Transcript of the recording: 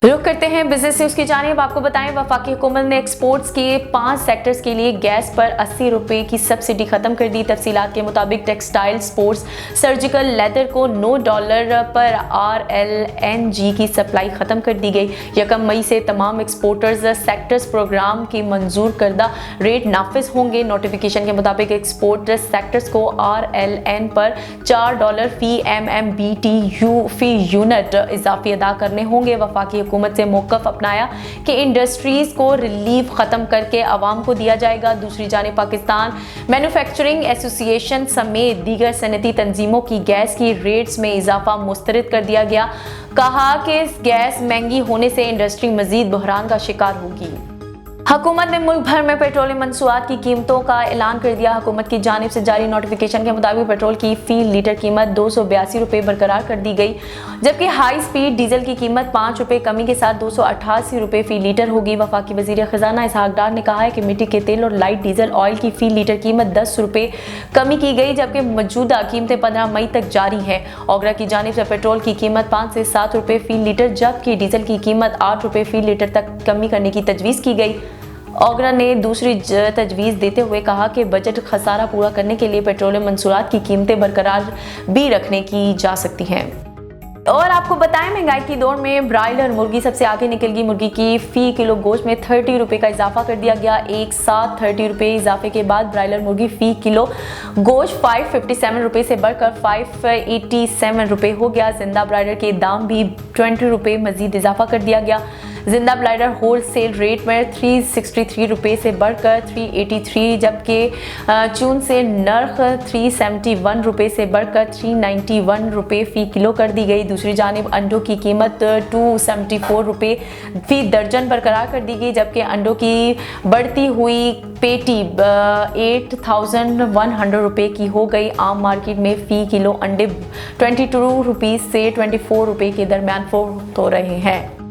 रुक करते हैं बिजनेस न्यूज की जानिब। आपको बताएं, वफाकी हुकूमत ने एक्सपोर्ट्स के 5 सेक्टर्स के लिए गैस पर 80 रुपए की सब्सिडी खत्म कर दी। तफसीलात के मुताबिक टेक्सटाइल, स्पोर्ट्स, सर्जिकल, लेदर को $9 पर RLNG की सप्लाई खत्म कर दी गई। 1 मई से तमाम एक्सपोर्टर्स सेक्टर्स प्रोग्राम की मंजूर करदा रेट नाफिज होंगे। नोटिफिकेशन के मुताबिक एक्सपोर्ट सेक्टर्स को RLN पर $4 फी MMBTU फी यूनिट इजाफी अदा करने होंगे। वफाकी हुकूमत से मौक़िफ़ अपनाया कि इंडस्ट्रीज को रिलीफ खत्म करके आवाम को दिया जाएगा। दूसरी जानिब पाकिस्तान मैन्युफैक्चरिंग एसोसिएशन समेत दीगर सनती तंजीमों की गैस की रेट्स में इजाफा मुस्तरद कर दिया गया। कहा कि गैस महंगी होने से इंडस्ट्री मजीद बहरान का शिकार होगी। हुकूमत ने मुल्क भर में पेट्रोलियम मंसूआत की कीमतों का ऐलान कर दिया। हुकूमत की जानिब से जारी नोटिफिकेशन के मुताबिक पेट्रोल की फी लीटर कीमत 282 रुपये बरकरार कर दी गई, जबकि हाई स्पीड डीजल की कीमत 5 रुपये कमी के साथ 288 रुपये फी लीटर होगी। वफाकी वजीर खजाना इसहाक डार ने कहा है कि मिट्टी के तेल और लाइट डीजल ऑयल की फी लीटर कीमत 10 रुपये कमी की गई, जबकि मौजूदा कीमतें 15 मई तक जारी हैं। ओगरा की जानिब से पेट्रोल की कीमत 5 से 7 रुपये फी लीटर, जबकि डीजल की कीमत 8 रुपये फी लीटर तक कमी करने की तजवीज़ की गई। ओगरा ने दूसरी तजवीज़ देते हुए कहा कि बजट खसारा पूरा करने के लिए पेट्रोलियम मंसूरात की कीमतें बरकरार भी रखने की जा सकती हैं। और आपको बताएं, महंगाई की दौर में ब्रायलर मुर्गी सबसे आगे निकल गई। मुर्गी की फी किलो गोश्त में 30 रुपये का इजाफा कर दिया गया। एक साथ 30 रुपये इजाफे के बाद ब्रायलर मुर्गी फी किलो गोश्त 557 रुपये से बढ़कर 587 रुपये हो गया। जिंदा ब्रायलर के दाम भी 20 रुपये मजीद इजाफा कर दिया गया। जिंदा ब्रायलर होल सेल रेट में 363 रुपये से बढ़कर 383, जबकि चून से नर्ख 371 रुपये से बढ़कर 391 रुपये फ़ी किलो कर दी गई। दूसरी जानिब अंडों की कीमत 274 रुपये फ़ी दर्जन बरकरार कर दी गई, जबकि अंडों की बढ़ती हुई पेटी 8100 रुपये की हो गई। आम मार्केट में फ़ी किलो अंडे 22 रुपये से 24 रुपये के दरमियान फरोख्त हो रहे हैं।